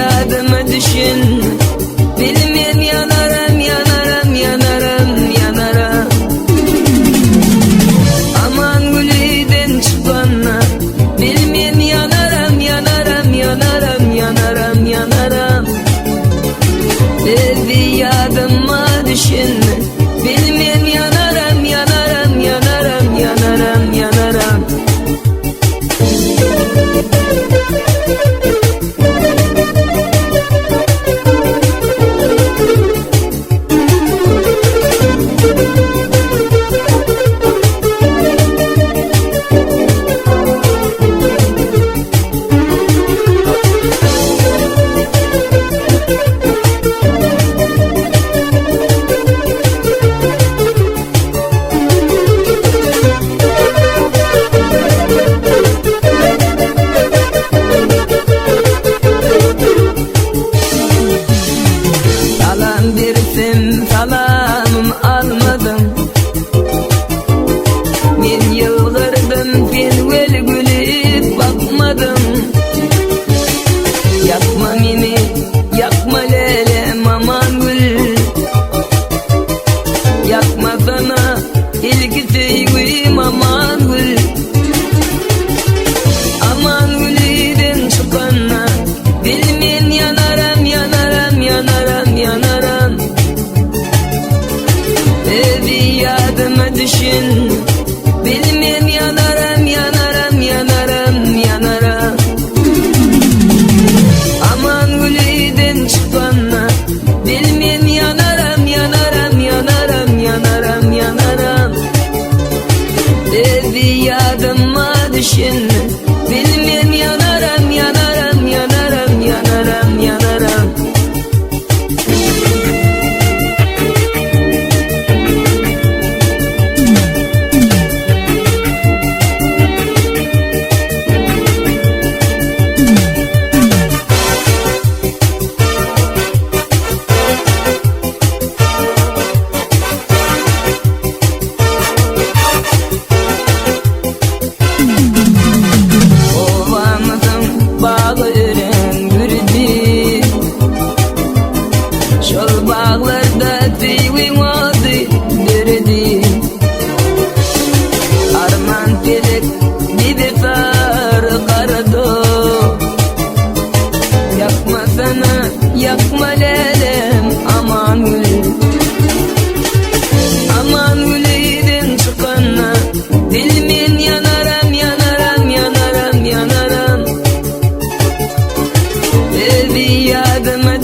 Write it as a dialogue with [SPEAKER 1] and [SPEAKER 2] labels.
[SPEAKER 1] yadıma düşün. Bilmem yanarım, yanarım, yanarım, yanarım. Aman gülüden çıkana, bilmem yanarım, yanarım, yanarım, yanarım, yanarım. Evi yadıma düşün. Bilmem yanarım, yanarım, yanarım, yanarım, yanarım. Salamım almadım. Ben yıllardan fenvel gülüp bakmadım. Yakma beni, yakma lelem aman gül. Yakma sana ilk sevgim aman gül. Aman gülüden çıkana, bilmen yanarım, yanarım, yanarım, yanarım. Evi yadıma düşün. Bilmem yanarım, yanarım, yanarım, yanarım. Aman gülüden çıkana, bilmem yanarım, yanarım, yanarım, yanarım, yanarım. Evi yadıma düşün. Bilmem yanarım, yanarım, yanarım, yanarım, yanarım. Şol bağlarda sevgim oldu derdi. Arman felek bir defar karadı. Yakma sana, yakma lelem aman gül. Aman gülüden çıkana, bilmen yanarım, yanarım, yanarım, yanarım. Evi yadıma